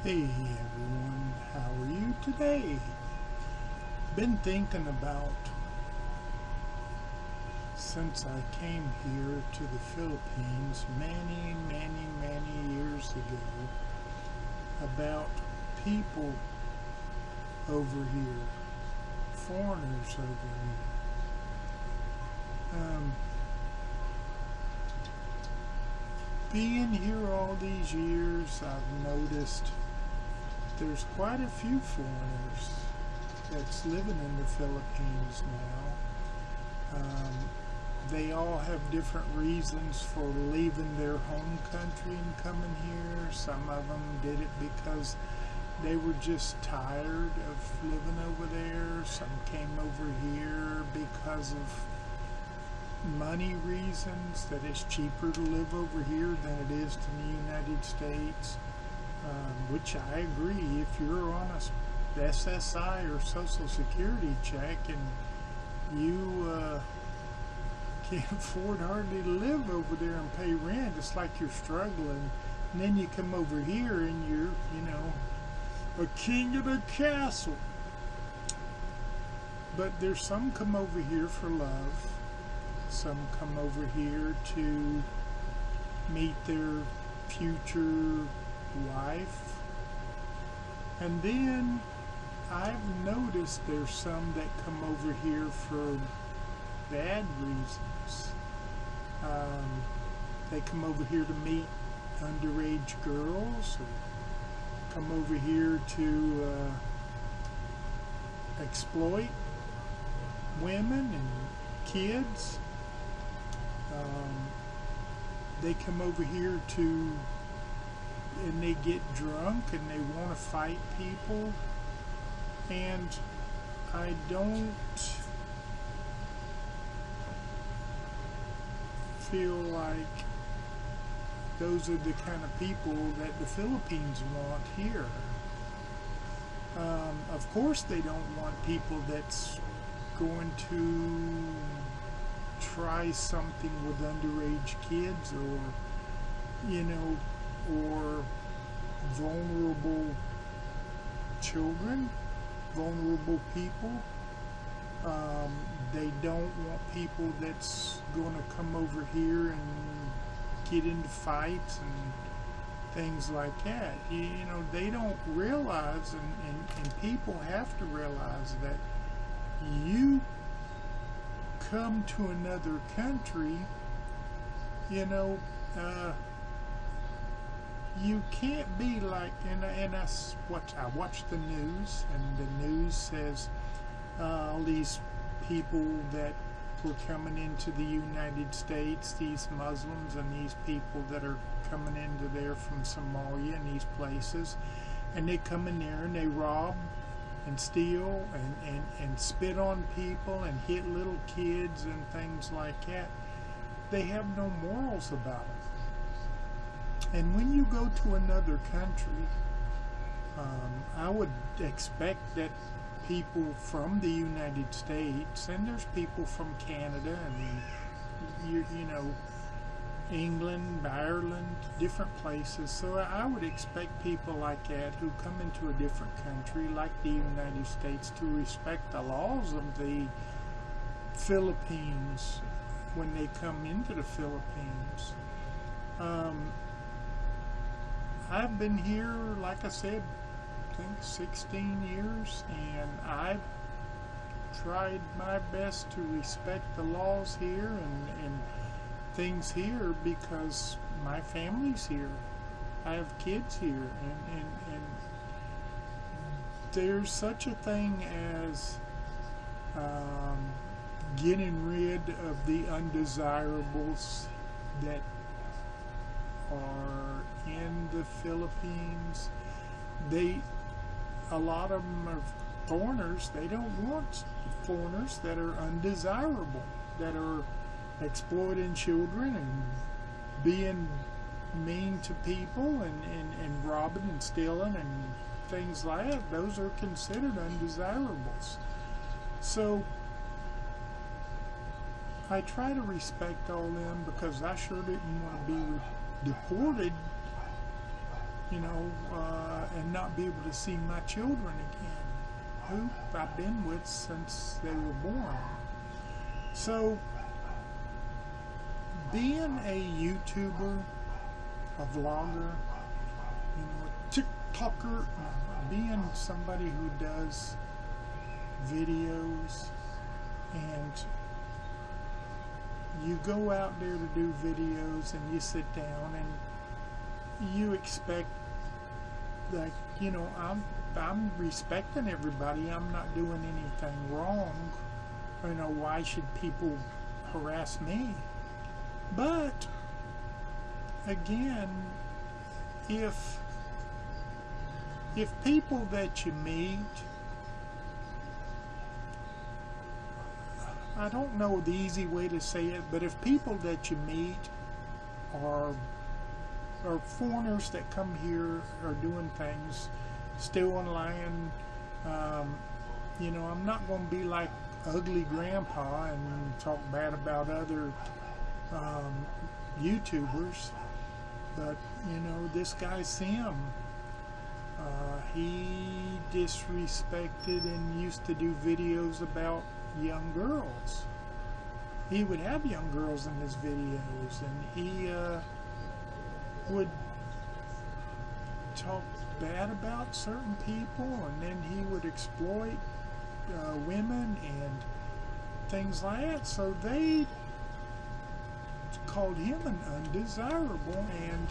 Hey everyone, how are you today? Been thinking about since I came here to the Philippines many years ago about people over here, foreigners over here. Being here all these years, I've noticed there's quite a few foreigners that's living in the Philippines now. They all have different reasons for leaving their home country and coming here. Some of them did it because they were just tired of living over there. Some came over here because of money reasons, that it's cheaper to live over here than it is to the United States. Which I agree. If you're on a SSI or Social Security check and you can't afford hardly to live over there and pay rent, it's like you're struggling. And then you come over here and you're, a king of the castle. But there's some come over here for love. Some come over here to meet their future wife. And then I've noticed there's some that come over here for bad reasons. They come over here to meet underage girls, or come over here to exploit women and kids. They come over here and they get drunk and they want to fight people, and I don't feel like those are the kind of people that the Philippines want here. Of course they don't want people that's going to try something with underage kids, or vulnerable children, vulnerable people. They don't want people that's going to come over here and get into fights and things like that. They don't realize, and people have to realize that you come to another country, you can't be like, and I watch the news, and the news says all these people that were coming into the United States, these Muslims and these people that are coming into there from Somalia and these places, and they come in there and they rob and steal and spit on people and hit little kids and things like that. They have no morals about it. And when you go to another country, I would expect that people from the United States, and there's people from Canada and England, Ireland, different places. So I would expect people like that who come into a different country like the United States to respect the laws of the Philippines when they come into the Philippines. I've been here, like I said, I think 16 years, and I've tried my best to respect the laws here and things here because my family's here. I have kids here, and there's such a thing as getting rid of the undesirables that are in the Philippines. A lot of them are foreigners. They don't want foreigners that are undesirable, that are exploiting children and being mean to people and robbing and stealing and things like that. Those are considered undesirables. So I try to respect all them because I sure didn't want to be deported and not be able to see my children again, who I've been with since they were born. So, being a YouTuber, a vlogger, a TikToker, being somebody who does videos, and you go out there to do videos and you sit down and you expect, like, I'm respecting everybody. I'm not doing anything wrong. Why should people harass me? But again, if people that you meet, I don't know the easy way to say it, but if people that you meet are foreigners that come here, are doing things, stealing, lying, I'm not going to be like ugly grandpa and talk bad about other YouTubers. But this guy Sim, he disrespected and used to do videos about young girls. He would have young girls in his videos, and he would talk bad about certain people, and then he would exploit women and things like that. So they called him an undesirable, and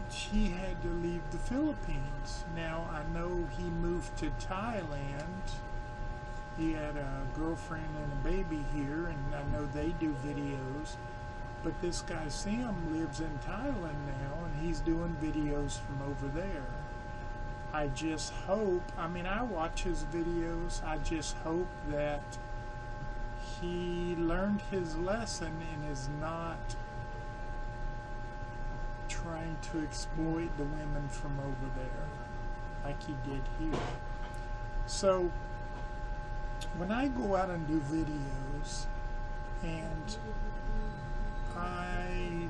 he had to leave the Philippines. Now, I know he moved to Thailand. He had a girlfriend and a baby here, and I know they do videos. But this guy Sam lives in Thailand now, and he's doing videos from over there. I just hope, I watch his videos, I just hope that he learned his lesson and is not trying to exploit the women from over there like he did here. So when I go out and do videos and I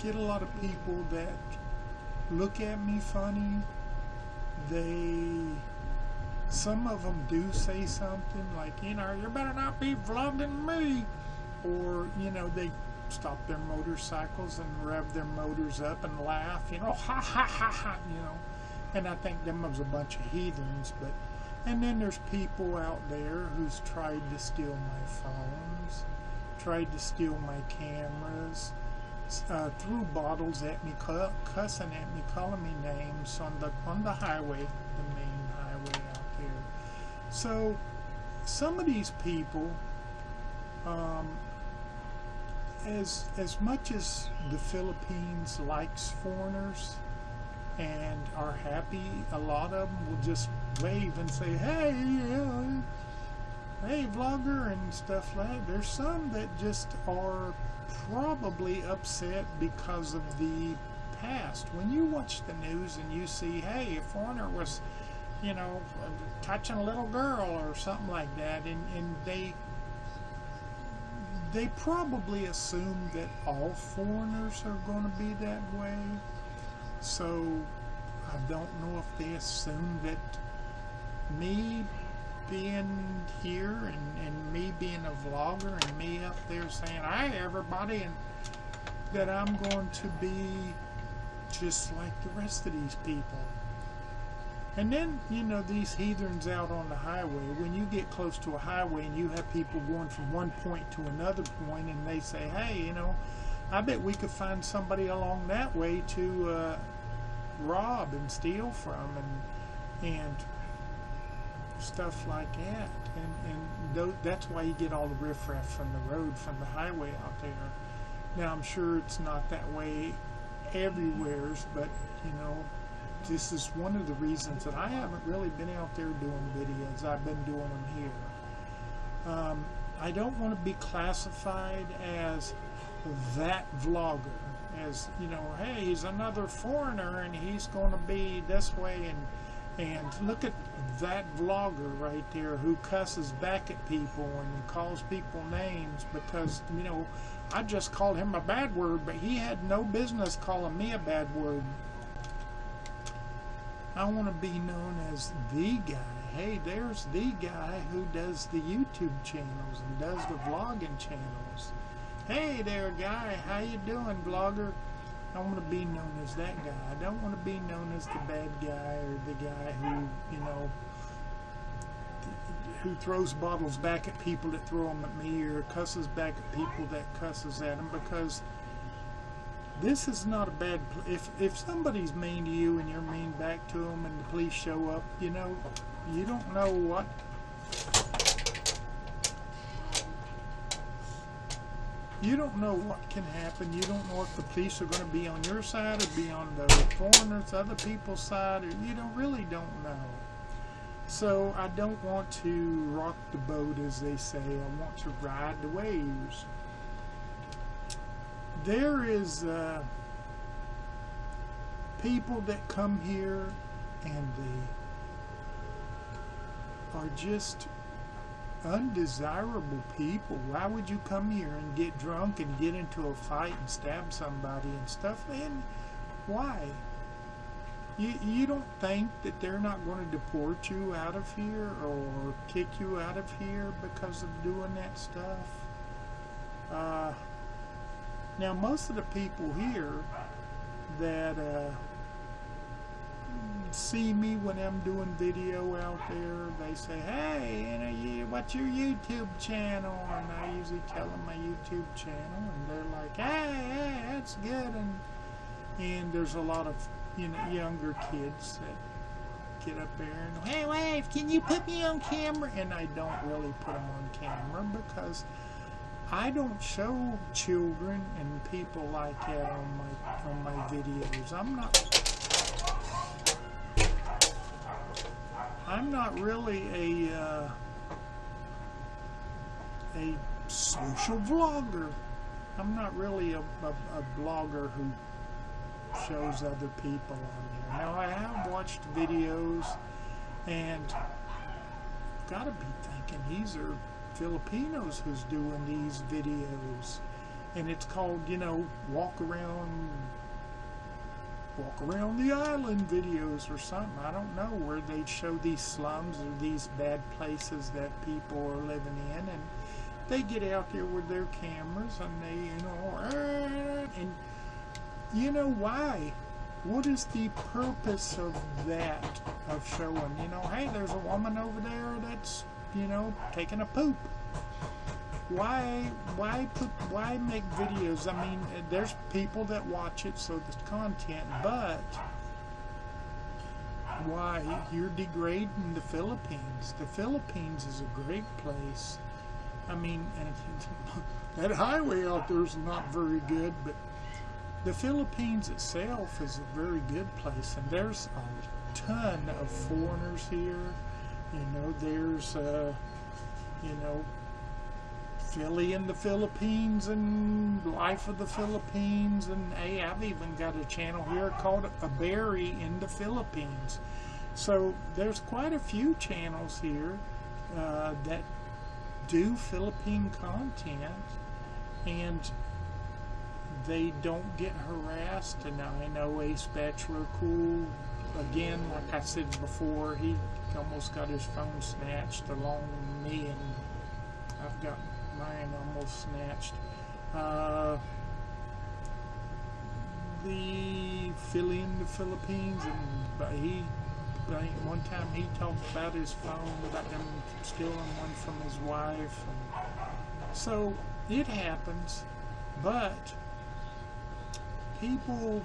get a lot of people that look at me funny, some of them do say something like, you better not be vlogging me, or they stop their motorcycles and rev their motors up and laugh, ha ha ha ha, and I think them was a bunch of heathens. But and then there's people out there who's tried to steal my phones, tried to steal my cameras, threw bottles at me, cussing at me, calling me names on the highway, the main highway out there. So some of these people, as much as the Philippines likes foreigners and are happy, a lot of them will just wave and say, hey, hey, vlogger, and stuff like that. There's some that just are probably upset because of the past. When you watch the news and you see, hey, a foreigner was, touching a little girl or something like that, and they probably assume that all foreigners are going to be that way. So I don't know if they assume that me being here and me being a vlogger and me up there saying, hey everybody, and that I'm going to be just like the rest of these people. And then, these heathens out on the highway, when you get close to a highway and you have people going from one point to another point, and they say, hey, I bet we could find somebody along that way to rob and steal from, and stuff like that. And that's why you get all the riffraff from the road, from the highway out there. Now, I'm sure it's not that way everywhere, but, this is one of the reasons that I haven't really been out there doing videos. I've been doing them here. I don't want to be classified as that vlogger, as, hey, he's another foreigner and he's going to be this way, And look at that vlogger right there who cusses back at people and calls people names because, you know, I just called him a bad word, but he had no business calling me a bad word. I want to be known as the guy. Hey, there's the guy who does the YouTube channels and does the vlogging channels. Hey there, guy. How you doing, vlogger? I want to be known as that guy. I don't want to be known as the bad guy or the guy who, you know, who throws bottles back at people that throw them at me or cusses back at people that cusses at them, because this is not a bad if somebody's mean to you and you're mean back to them and the police show up, you know, you don't know what can happen. You don't know if the police are going to be on your side or be on the foreigners, other people's side, or you really don't know. So I don't want to rock the boat, as they say. I want to ride the waves. There is people that come here and they are just undesirable people. Why would you come here and get drunk and get into a fight and stab somebody and stuff? And why? You don't think that they're not going to deport you out of here or kick you out of here because of doing that stuff? Now, most of the people here that see me when I'm doing video out there, they say, hey, you know, what's your YouTube channel? And I usually tell them my YouTube channel, and they're like, hey, that's good. And there's a lot of, you know, younger kids that get up there and, hey, wife, can you put me on camera? And I don't really put them on camera because I don't show children and people like that on my videos. I'm not really a social vlogger. I'm not really a blogger who shows other people on there. Now, I have watched videos and gotta be thinking these are Filipinos who's doing these videos, and it's called, you know, walk around the island videos or something. I don't know, where they show these slums or these bad places that people are living in, and they get out there with their cameras and they, you know, and you know why? What is the purpose of that, of showing, you know, hey, there's a woman over there that's, you know, taking a poop? Why make videos? I mean, there's people that watch it, so the content, but why? You're degrading the Philippines. The Philippines is a great place. I mean, and that highway out there is not very good, but the Philippines itself is a very good place, and there's a ton of foreigners here. You know, there's, you know, Philly in the Philippines and Life of the Philippines, and hey, I've even got a channel here called A Berry in the Philippines. So there's quite a few channels here that do Philippine content, and they don't get harassed. And I know Ace Bachelor Cool, again, like I said before, he almost got his phone snatched along with me, and I've got mine almost snatched. The Philly in the Philippines, and one time he talked about his phone, about them stealing one from his wife, and so it happens. But people,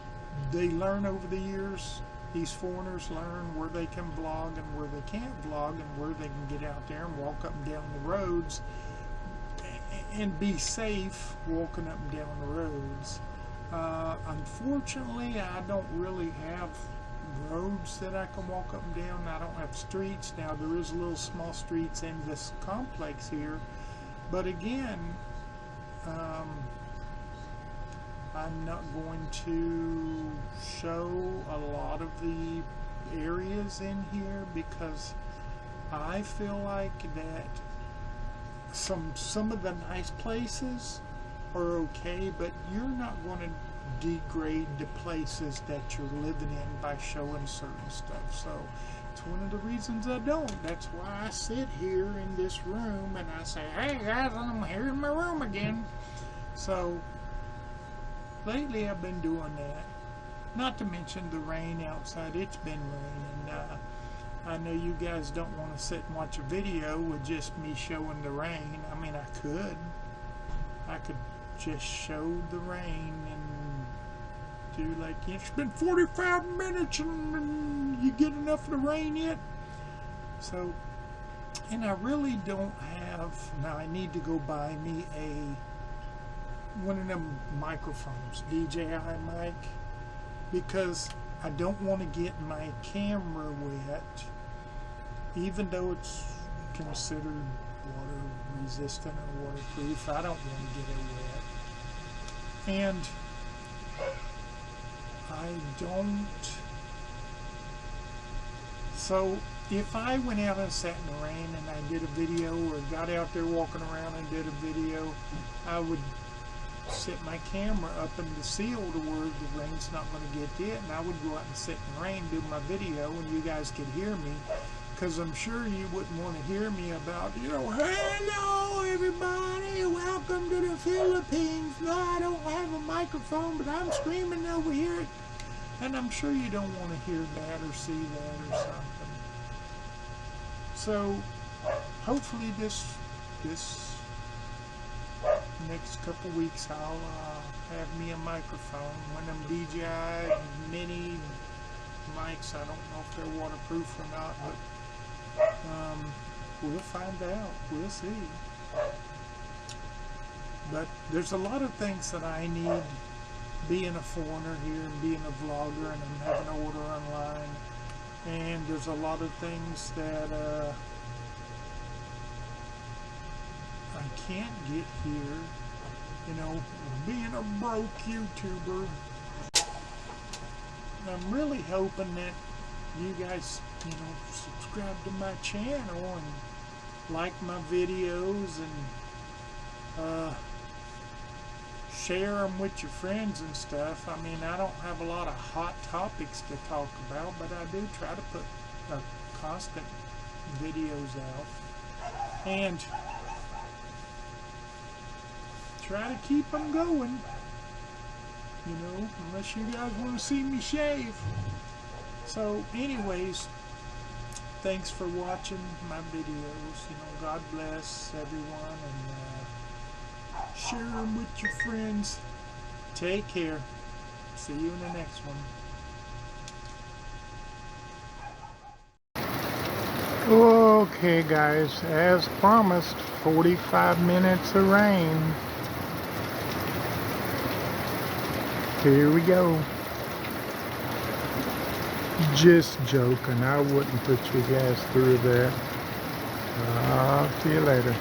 they learn over the years. These foreigners learn where they can vlog and where they can't vlog, and where they can get out there and walk up and down the roads and be safe walking up and down the roads. Unfortunately, I don't really have roads that I can walk up and down. I don't have streets. Now, there is little small streets in this complex here, but again, I'm not going to show a lot of the areas in here, because I feel like that some of the nice places are okay, but you're not going to degrade the places that you're living in by showing certain stuff. So it's one of the reasons I don't. That's why I sit here in this room and I say, hey guys, I'm here in my room again. So lately I've been doing that. Not to mention the rain outside. It's been raining. I know you guys don't want to sit and watch a video with just me showing the rain. I mean, I could just show the rain and do like, it's been 45 minutes and you get enough of the rain yet? So, and I really don't have, now I need to go buy me one of them microphones, DJI mic, because I don't want to get my camera wet, even though it's considered water resistant or waterproof. I don't want to get it wet. And I don't. So if I went out and sat in the rain and I did a video, or got out there walking around and did a video, I would sit my camera up in the seal to where the rain's not going to get it, and I would go out and sit in the rain, do my video, and you guys could hear me, because I'm sure you wouldn't want to hear me about, hello everybody, welcome to the Philippines. No, I don't have a microphone, but I'm screaming over here, and I'm sure you don't want to hear that or see that or something. So hopefully this next couple weeks I'll have me a microphone, one of them DJI mini mics. I don't know if they're waterproof or not, but we'll find out. We'll see. But there's a lot of things that I need, being a foreigner here and being a vlogger, and I'm having to order online, and there's a lot of things that I can't get here, being a broke YouTuber. I'm really hoping that you guys, subscribe to my channel and like my videos and share them with your friends and stuff. I mean, I don't have a lot of hot topics to talk about, but I do try to put constant videos out. And try to keep them going, unless you guys want to see me shave. So anyways, thanks for watching my videos. God bless everyone, and share them with your friends. Take care. See you in the next one. Okay guys, as promised, 45 minutes of rain. Here we go. Just joking. I wouldn't put you guys through that. See you later.